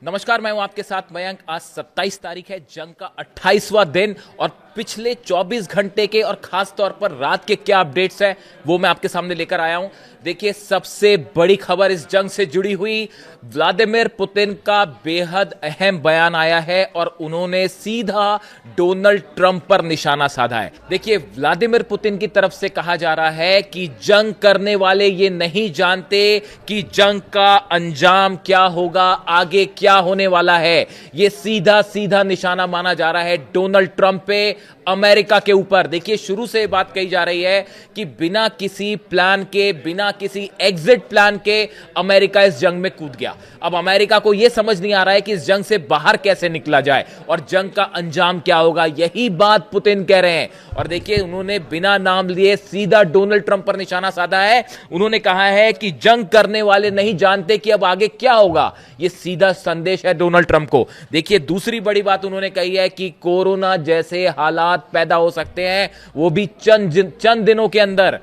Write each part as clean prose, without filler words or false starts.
नमस्कार, मैं हूं आपके साथ मयंक। आज 27 तारीख है, जंग का 28वां दिन और पिछले 24 घंटे के और खास तौर पर रात के क्या अपडेट्स हैं वो मैं आपके सामने लेकर आया हूं। देखिए, सबसे बड़ी खबर इस जंग से जुड़ी हुई व्लादिमीर पुतिन का बेहद अहम बयान आया है और उन्होंने सीधा डोनाल्ड ट्रंप पर निशाना साधा है। देखिए, व्लादिमीर पुतिन की तरफ से कहा जा रहा है कि जंग करने वाले ये नहीं जानते कि जंग का अंजाम क्या होगा, आगे क्या होने वाला है। ये सीधा सीधा निशाना माना जा रहा है डोनाल्ड ट्रंप पे, अमेरिका के ऊपर। देखिए, शुरू से बात कही जा रही है कि बिना किसी प्लान के, बिना किसी एग्जिट प्लान के अमेरिका इस जंग में कूद गया। अब अमेरिका को यह समझ नहीं आ रहा है कि इस जंग से बाहर कैसे निकला जाए और जंग का अंजाम क्या होगा। यही बात पुतिन कह रहे हैं और देखिए, उन्होंने बिना नाम लिए सीधा डोनाल्ड ट्रंप पर निशाना साधा है। उन्होंने कहा है कि जंग करने वाले नहीं जानते कि अब आगे क्या होगा। यह सीधा संदेश है डोनाल्ड ट्रंप को। देखिए, दूसरी बड़ी बात उन्होंने कही है कि कोरोना जैसे हालात पैदा हो सकते हैं, वो भी चंद दिनों के अंदर।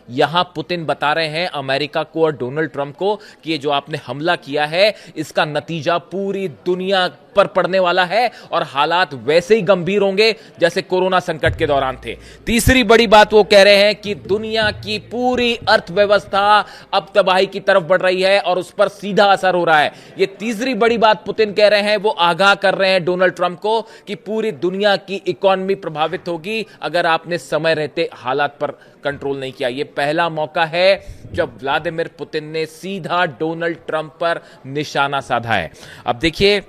यहां पुतिन बता रहे हैं अमेरिका को और डोनाल्ड ट्रंप को कि ये जो आपने हमला किया है, इसका नतीजा पूरी दुनिया पर पड़ने वाला है और हालात वैसे ही गंभीर होंगे जैसे कोरोना संकट के दौरान थे। तीसरी बड़ी बात वो कह रहे हैं कि दुनिया की पूरी अर्थव्यवस्था अब तबाही की तरफ बढ़ रही है और उस पर सीधा असर हो रहा है। ये तीसरी बड़ी बात पुतिन कह रहे हैं। वो आगाह कर रहे हैं डोनाल्ड ट्रंप को कि पूरी दुनिया की इकोनॉमी प्रभावित होगी अगर आपने समय रहते हालात पर कंट्रोल नहीं किया। ये पहला मौका है जब व्लादिमीर पुतिन ने सीधा डोनाल्ड ट्रंप पर निशाना साधा है। अब देखिए,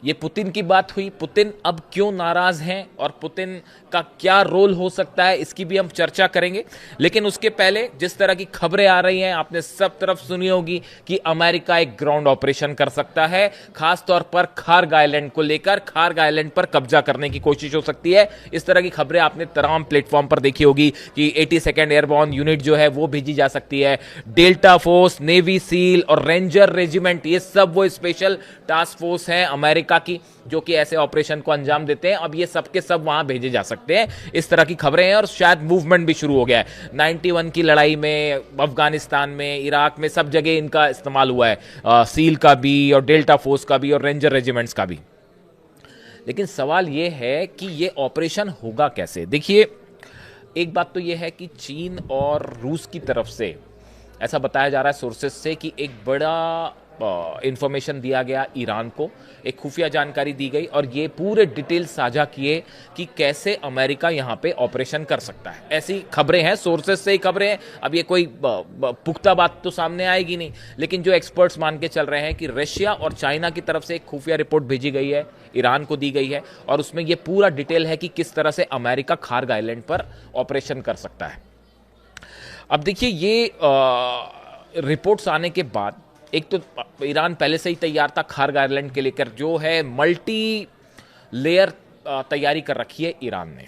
ये पुतिन की बात हुई। पुतिन अब क्यों नाराज हैं और पुतिन का क्या रोल हो सकता है, इसकी भी हम चर्चा करेंगे। लेकिन उसके पहले जिस तरह की खबरें आ रही हैं, आपने सब तरफ सुनी होगी कि अमेरिका एक ग्राउंड ऑपरेशन कर सकता है, खास तौर पर खार्ग आइलैंड को लेकर। खार्ग आइलैंड पर कब्जा करने की कोशिश हो सकती है। इस तरह की खबरें आपने तमाम प्लेटफॉर्म पर देखी होगी कि 82nd एयरबोर्न यूनिट जो है वो भेजी जा सकती है। डेल्टा फोर्स, नेवी सील और रेंजर रेजिमेंट, ये सब वो स्पेशल टास्क फोर्स हैं अमेरिका की जो कि ऐसे ऑपरेशन को अंजाम देते हैं। अब ये सब के सब वहां भेजे जा सकते हैं, इस तरह की खबरें हैं और शायद मूवमेंट भी शुरू हो गया है। 91 की लड़ाई में, अफगानिस्तान में, इराक में, सब जगह इनका इस्तेमाल हुआ है, सील का भी और डेल्टा फोर्स का भी और रेंजर रेजिमेंट्स का भी। लेकिन सवाल यह है कि यह ऑपरेशन होगा कैसे। देखिए, एक बात तो यह है कि चीन और रूस की तरफ से ऐसा बताया जा रहा है सोर्सेस से कि एक बड़ा इंफॉर्मेशन दिया गया ईरान को, एक खुफिया जानकारी दी गई और ये पूरे डिटेल साझा किए कि कैसे अमेरिका यहां पे ऑपरेशन कर सकता है। ऐसी खबरें हैं, सोर्सेस से ही खबरें हैं। अब ये कोई पुख्ता बात तो सामने आएगी नहीं, लेकिन जो एक्सपर्ट्स मान के चल रहे हैं कि रशिया और चाइना की तरफ से एक खुफिया रिपोर्ट भेजी गई है, ईरान को दी गई है और उसमें ये पूरा डिटेल है कि किस तरह से अमेरिका खार्ग आइलैंड पर ऑपरेशन कर सकता है। अब देखिए, ये रिपोर्ट्स आने के बाद एक तो ईरान पहले से ही तैयार था खार्ग आइलैंड के लेकर, जो है मल्टी लेयर तैयारी कर रखी है ईरान ने।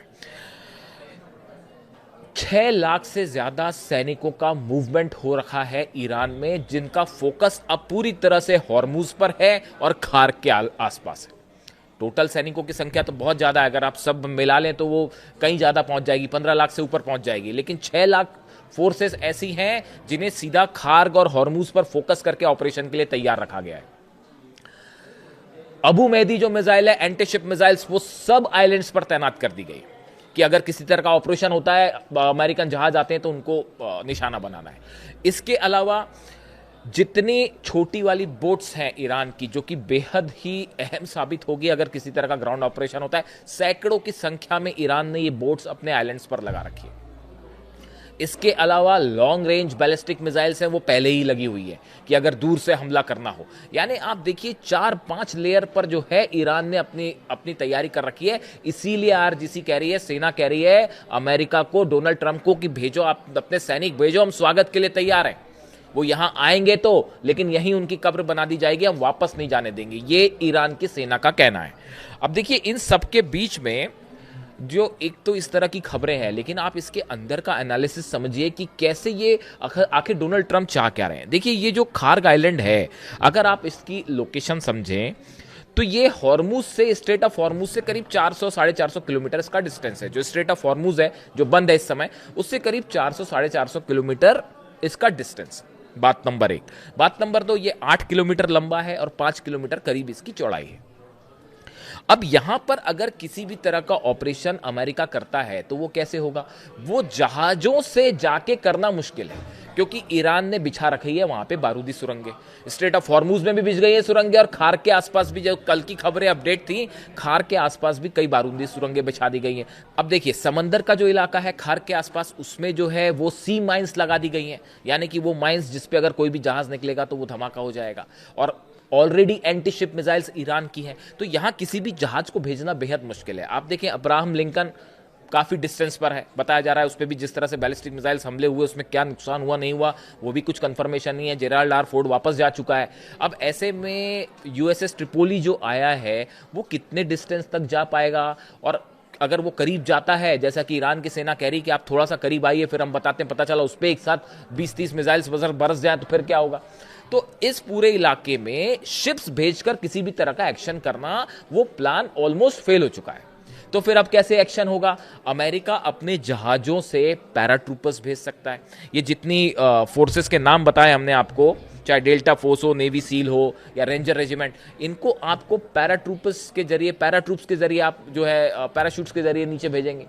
6 लाख से ज्यादा सैनिकों का मूवमेंट हो रखा है ईरान में, जिनका फोकस अब पूरी तरह से हॉर्मुज पर है और खार्ग के आसपास है। टोटल सैनिकों की संख्या तो बहुत ज्यादा है, अगर आप सब मिला लें तो वो कहीं ज्यादा पहुंच जाएगी, 15 लाख से ऊपर पहुंच जाएगी। लेकिन 6 लाख फोर्सेस ऐसी हैं जिन्हें सीधा खार्ग और हॉर्मुज पर फोकस करके ऑपरेशन के लिए तैयार रखा गया है। अबू मेहदी जो मिसाइल है, एंटीशिप मिसाइल्स, वो सब आइलैंड्स पर तैनात कर दी गई कि अगर किसी तरह का ऑपरेशन होता है, अमेरिकन जहाज आते हैं तो उनको निशाना बनाना है। इसके अलावा जितनी छोटी वाली बोट्स हैं ईरान की, जो कि बेहद ही अहम साबित होगी अगर किसी तरह का ग्राउंड ऑपरेशन होता है, सैकड़ों की संख्या में ईरान ने ये बोट्स अपने आइलैंड्स पर लगा रखी है। इसके अलावा लॉन्ग रेंज बैलिस्टिक मिसाइल्स हैं, वो पहले ही लगी हुई है कि अगर दूर से हमला करना हो। यानी आप देखिए, 4-5 लेयर पर जो है ईरान ने अपनी तैयारी कर रखी है। इसीलिए आरजीसी कह रही है, सेना कह रही है अमेरिका को, डोनाल्ड ट्रंप को कि भेजो, आप अपने सैनिक भेजो, हम स्वागत के लिए तैयार हैं। वो यहां आएंगे तो, लेकिन यहीं उनकी कब्र बना दी जाएगी, हम वापस नहीं जाने देंगे, ये ईरान की सेना का कहना है। अब देखिए, इन सब के बीच में जो एक तो इस तरह की खबरें हैं, लेकिन आप इसके अंदर का एनालिसिस समझिए कि कैसे ये आखिर डोनाल्ड ट्रंप चाह क्या रहे हैं। देखिए, ये जो खार्ग आइलैंड है, अगर आप इसकी लोकेशन समझें तो ये हॉर्मुज से, स्ट्रेट ऑफ हॉर्मुज से करीब 400-450 किलोमीटर का डिस्टेंस है। जो स्ट्रेट ऑफ हॉर्मुज है, जो बंद है इस समय, उससे करीब 400-450 किलोमीटर इसका डिस्टेंस। बात नंबर एक। बात नंबर दो, ये 8 किलोमीटर लंबा है और 5 किलोमीटर करीब इसकी चौड़ाई है। अब यहां पर अगर किसी भी तरह का ऑपरेशन अमेरिका करता है तो वो कैसे होगा? वो जहाजों से जाके करना मुश्किल है, क्योंकि ईरान ने बिछा रखी है वहां पे बारूदी सुरंगें। स्ट्रेट ऑफ हॉर्मुज में भी बिछ गई है सुरंगें, और खार के आसपास भी, जो कल की खबरें अपडेट थी, खार के आसपास भी कई बारूदी सुरंगें बिछा दी गई हैं। अब देखिए, समंदर का जो इलाका है खार के आसपास, उसमें जो है वो सी माइंस लगा दी गई हैं, यानी कि वो माइंस जिसपे अगर कोई भी जहाज निकलेगा तो वो धमाका हो जाएगा। और already anti ship missiles Iran की हैं, तो यहां किसी भी जहाज को भेजना बेहद मुश्किल है। आप देखें, अब्राहम लिंकन काफी डिस्टेंस पर है, बताया जा रहा है उस पर भी जिस तरह से बैलिस्टिक मिसाइल्स हमले हुए, उसमें क्या नुकसान हुआ नहीं हुआ वो भी कुछ कंफर्मेशन नहीं है। जेराल्ड आर फोर्ड वापस जा चुका है। अब ऐसे में यूएसएस ट्रिपोली जो आया है वो कितने डिस्टेंस तक जा पाएगा, और अगर वो करीब जाता है, जैसा कि ईरान की सेना कह रही कि आप थोड़ा सा करीब आइए, फिर हम बताते हैं, पता चला उस पर एक साथ 20-30 मिसाइल्स बरस जाए तो फिर क्या होगा? तो इस पूरे इलाके में शिप्स भेजकर किसी भी तरह का एक्शन करना, वो प्लान ऑलमोस्ट फेल हो चुका है। तो फिर अब कैसे एक्शन होगा? अमेरिका अपने जहाजों से पैराट्रूपर्स भेज सकता है। ये जितनी फोर्सेस के नाम बताए हमने आपको, चाहे डेल्टा फोर्स हो, नेवी सील हो या रेंजर रेजिमेंट, इनको आपको पैराट्रूपर्स के जरिए, पैराट्रूप्स के जरिए आप जो है पैराशूट्स के जरिए नीचे भेजेंगे।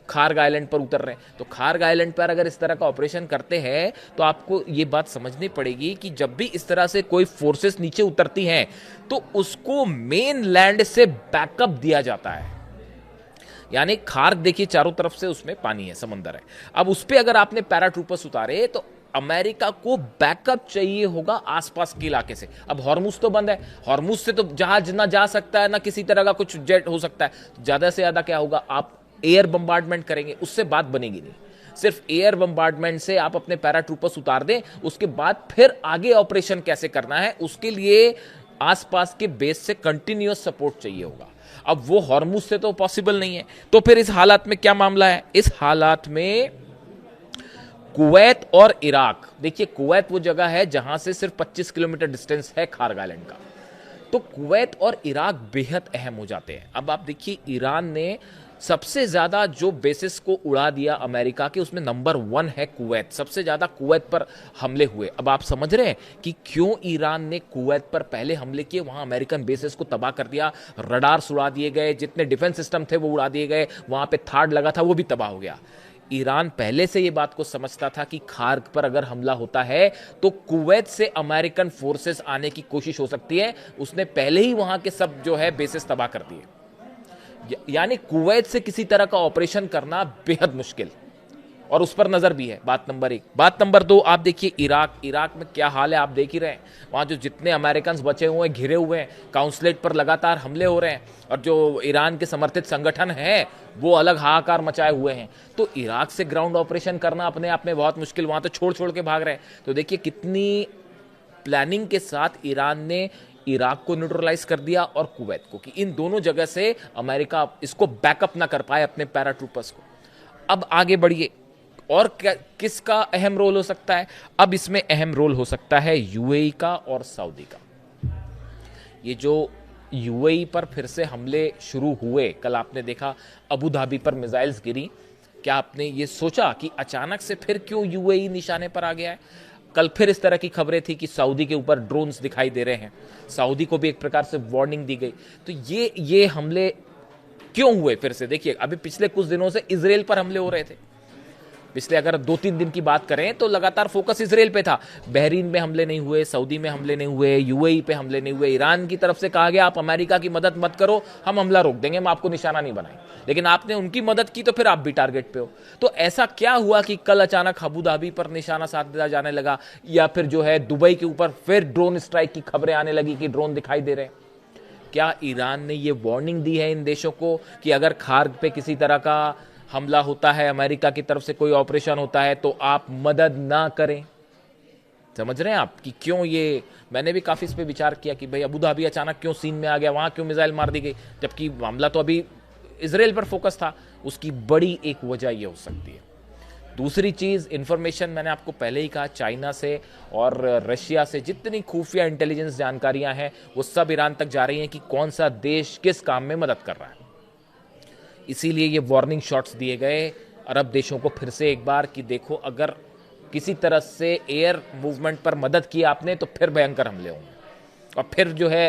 खार्ग आइलैंड पर उतर रहे हैं, तो खार्ग आइलैंड पर अगर इस तरह का ऑपरेशन करते हैं तो आपको ये बात समझनी पड़ेगी कि जब भी इस तरह से कोई फोर्सेस नीचे उतरती हैं तो उसको मेन लैंड से बैकअप दिया जाता है। यानी खार्ग देखिए, चारों तरफ से उसमें पानी है, समंदर है। अब उस पर अगर आपने पैराट्रूपर्स उतारे तो अमेरिका को बैकअप चाहिए होगा आसपास के इलाके से। अब हॉर्मुज तो बंद है, हॉर्मुज से तो जहाज ना जा सकता है, ना किसी तरह का कुछ जेट हो सकता है। तो ज्यादा से ज्यादा क्या होगा, आप एयर बम्बार्डमेंट करेंगे, उससे बात बनेगी नहीं। सिर्फ एयर बम्बार्डमेंट से आप अपने पैराट्रूपर्स उतार दें, उसके बाद फिर आगे ऑपरेशन कैसे करना है उसके लिए आसपास के बेस से कंटिन्यूअस सपोर्ट चाहिए होगा। अब वो हॉर्मुज से तो पॉसिबल नहीं है। तो फिर इस हालात में क्या मामला है? इस हालात में कुवैत और इराक, देखिए कुवैत वो जगह है जहां से सिर्फ 25 किलोमीटर डिस्टेंस है खार्ग आइलैंड का, तो कुवैत और इराक बेहद अहम हो जाते हैं। अब आप देखिए, ईरान ने सबसे ज्यादा जो बेसिस को उड़ा दिया अमेरिका के, उसमें नंबर 1 है कुवैत। सबसे ज्यादा कुवैत पर हमले हुए। अब आप समझ रहे हैं कि क्यों ईरान ने कुवैत पर पहले हमले किए, वहां अमेरिकन बेसिस को तबाह कर दिया, रडार्स उड़ा दिए गए, जितने डिफेंस सिस्टम थे वो उड़ा दिए गए, वहां पे थाड लगा था वो भी तबाह हो गया। ईरान पहले से ये बात को समझता था कि खार्ग पर अगर हमला होता है तो कुवैत से अमेरिकन फोर्सेस आने की कोशिश हो सकती है। उसने पहले ही वहां के सब जो है बेसिस तबाह कर दिए। यानी कुवैत से किसी तरह का ऑपरेशन करना बेहद मुश्किल, और उस पर नजर भी है। बात नंबर 1। बात नंबर 2, आप देखिए इराक में क्या हाल है, आप देख ही रहे हैं। वहां जो जितने अमेरिकन बचे हुए हैं, घिरे हुए हैं, काउंसलेट पर लगातार हमले हो रहे हैं, और जो ईरान के समर्थित संगठन हैं वो अलग हाहाकार मचाए हुए हैं। तो इराक से ग्राउंड ऑपरेशन करना अपने आप में बहुत मुश्किल, वहां तो छोड़ छोड़ के भाग रहे हैं। तो देखिए कितनी प्लानिंग के साथ ईरान ने इराक को न्यूट्रलाइज कर दिया और कुवैत को, कि इन दोनों जगह से अमेरिका इसको बैकअप ना कर पाए अपने पैराट्रूपर्स को। अब आगे बढ़िए, और किसका अहम रोल हो सकता है? अब इसमें अहम रोल हो सकता है यूएई का और सऊदी का। ये जो यूएई पर फिर से हमले शुरू हुए, कल आपने देखा अबू धाबी पर मिसाइल्स गिरी, क्या आपने ये सोचा कि अचानक से फिर क्यों यूएई निशाने पर आ गया है? कल फिर इस तरह की खबरें थी कि सऊदी के ऊपर ड्रोन्स दिखाई दे रहे हैं, सऊदी को भी एक प्रकार से वार्निंग दी गई। तो ये हमले क्यों हुए फिर से? देखिए, अभी पिछले कुछ दिनों से इजराइल पर हमले हो रहे थे। पिछले अगर 2-3 दिन की बात करें तो लगातार फोकस इजराइल पे था। बहरीन में हमले नहीं हुए, सऊदी में हमले नहीं हुए, यूएई पे हमले नहीं हुए। ईरान की तरफ से कहा गया आप अमेरिका की मदद मत करो, हम हमला रोक देंगे, हम आपको निशाना नहीं बनाएं। लेकिन आपने उनकी मदद की तो फिर आप भी टारगेट पे हो। तो ऐसा क्या हुआ कि कल अचानक अबू धाबी पर निशाना साधा जाने लगा, या फिर जो है दुबई के ऊपर फिर ड्रोन स्ट्राइक की खबरें आने लगी कि ड्रोन दिखाई दे रहे हैं? क्या ईरान ने ये वार्निंग दी है इन देशों को कि अगर खार्ग पे किसी तरह का हमला होता है, अमेरिका की तरफ से कोई ऑपरेशन होता है, तो आप मदद ना करें? समझ रहे हैं आप कि क्यों ये? मैंने भी काफी इस पे विचार किया कि भाई अबू धाबी अचानक क्यों सीन में आ गया, वहां क्यों मिसाइल मार दी गई, जबकि मामला तो अभी इजराइल पर फोकस था। उसकी बड़ी एक वजह यह हो सकती है। दूसरी चीज, इंफॉर्मेशन मैंने आपको पहले ही कहा, चाइना से और रशिया से जितनी खुफिया इंटेलिजेंस जानकारियां हैं वो सब ईरान तक जा रही हैं कि कौन सा देश किस काम में मदद कर रहा है। इसीलिए ये वार्निंग शॉट्स दिए गए अरब देशों को फिर से एक बार कि देखो, अगर किसी तरह से एयर मूवमेंट पर मदद की आपने तो फिर भयंकर हमले होंगे और फिर जो है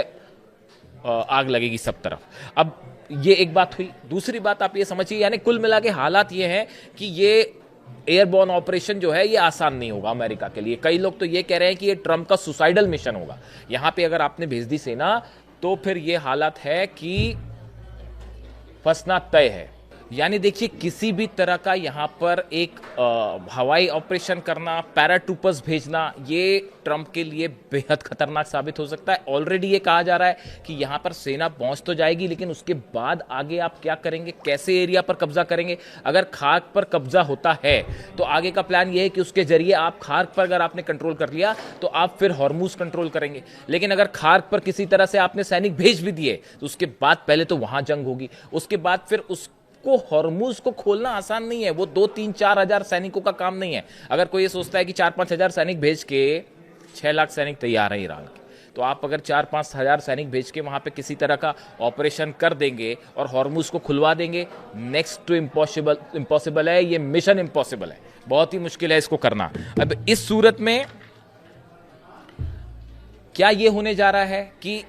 आग लगेगी सब तरफ। अब ये एक बात हुई। दूसरी बात आप ये समझिए, यानी कुल मिला के हालात ये हैं कि ये एयरबॉर्न ऑपरेशन जो है ये आसान नहीं होगा अमेरिका के लिए। कई लोग तो ये कह रहे हैं कि ये ट्रंप का सुसाइडल मिशन होगा। यहां पे अगर आपने भेज दी सेना तो फिर ये हालत है कि फंसना तय है। यानी देखिए, किसी भी तरह का यहां पर एक हवाई ऑपरेशन करना, पैराट्रूपर्स भेजना, ये ट्रंप के लिए बेहद खतरनाक साबित हो सकता है। ऑलरेडी ये कहा जा रहा है कि यहां पर सेना पहुंच तो जाएगी, लेकिन उसके बाद आगे आप क्या करेंगे, कैसे एरिया पर कब्जा करेंगे। अगर खाक पर कब्जा होता है तो आगे का प्लान ये है कि उसके जरिए आप खाक पर अगर आपने कंट्रोल कर लिया तो आप फिर हॉर्मूज कंट्रोल करेंगे। लेकिन अगर खाक पर किसी तरह से आपने सैनिक भेज भी दिए तो उसके बाद पहले तो वहां जंग होगी, उसके बाद फिर को हॉर्मूज को खोलना आसान नहीं है। वो 2-3-4 हजार सैनिकों का काम नहीं है। अगर कोई ये सोचता है कि 4-5 हजार सैनिक भेज के 6 लाख सैनिक तैयार हैं ईरान के, तो आप अगर 4-5 हजार सैनिक भेज के वहां पे किसी तरह का ऑपरेशन कर देंगे और हॉर्मूज को खुलवा देंगे, नेक्स्ट टू इम्पॉसिबल है। ये मिशन इम्पॉसिबल है, बहुत ही मुश्किल है इसको करना। अब इस सूरत में क्या ये होने जा रहा है कि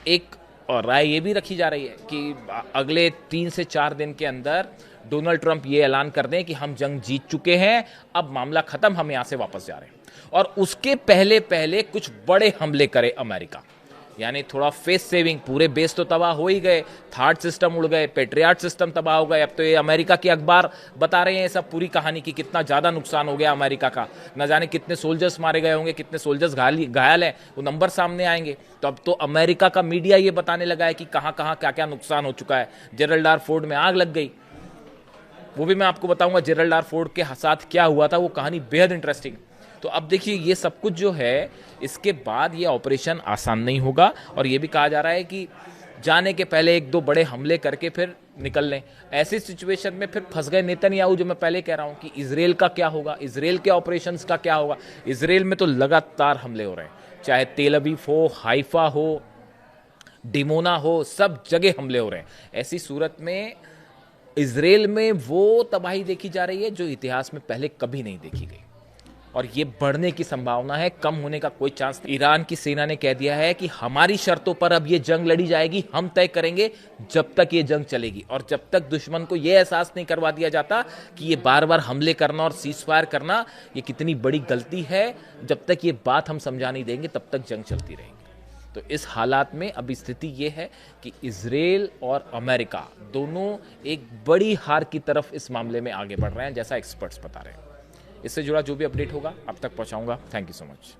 एक और राय ये भी रखी जा रही है कि अगले 3 से 4 दिन के अंदर डोनाल्ड ट्रंप ये ऐलान कर दें कि हम जंग जीत चुके हैं, अब मामला खत्म, हम यहां से वापस जा रहे हैं। और उसके पहले पहले कुछ बड़े हमले करे अमेरिका, यानी थोड़ा फेस सेविंग। पूरे बेस तो तबाह हो ही गए, थार्ड सिस्टम उड़ गए, पेट्रियाट सिस्टम तबाह हो गए। अब तो ये अमेरिका के अखबार बता रहे हैं सब पूरी कहानी की कितना ज्यादा नुकसान हो गया अमेरिका का। न जाने कितने सोल्जर्स मारे गए होंगे, कितने सोल्जर्स घायल हैं, वो नंबर सामने आएंगे। तो अब तो अमेरिका का मीडिया ये बताने लगा है कि कहां कहां क्या क्या नुकसान हो चुका है। जेरल्ड आर फोर्ड में आग लग गई, वो भी मैं आपको बताऊंगा जेरल्ड आर फोर्ड के साथ क्या हुआ था, वो कहानी बेहद इंटरेस्टिंग। तो अब देखिए, ये सब कुछ जो है, इसके बाद ये ऑपरेशन आसान नहीं होगा। और ये भी कहा जा रहा है कि जाने के पहले 1-2 बड़े हमले करके फिर निकल लें। ऐसी सिचुएशन में फिर फंस गए नेतन्याहू। जो मैं पहले कह रहा हूं कि इजराइल का क्या होगा, इजराइल के ऑपरेशंस का क्या होगा। इजराइल में तो लगातार हमले हो रहे हैं, चाहे तेल अवीव हो, हाइफा हो, डिमोना हो, सब जगह हमले हो रहे हैं। ऐसी सूरत में इजराइल में वो तबाही देखी जा रही है जो इतिहास में पहले कभी नहीं देखी गई, और ये बढ़ने की संभावना है, कम होने का कोई चांस नहीं। ईरान की सेना ने कह दिया है कि हमारी शर्तों पर अब ये जंग लड़ी जाएगी, हम तय करेंगे जब तक ये जंग चलेगी। और जब तक दुश्मन को ये एहसास नहीं करवा दिया जाता कि ये बार बार हमले करना और सीज फायर करना ये कितनी बड़ी गलती है, जब तक ये बात हम समझा नहीं देंगे तब तक जंग चलती रहेगी। तो इस हालात में अब स्थिति ये है कि इजराइल और अमेरिका दोनों एक बड़ी हार की तरफ इस मामले में आगे बढ़ रहे हैं, जैसा एक्सपर्ट्स बता रहे हैं। इससे जुड़ा जो भी अपडेट होगा अब तक पहुंचाऊंगा। Thank you so much.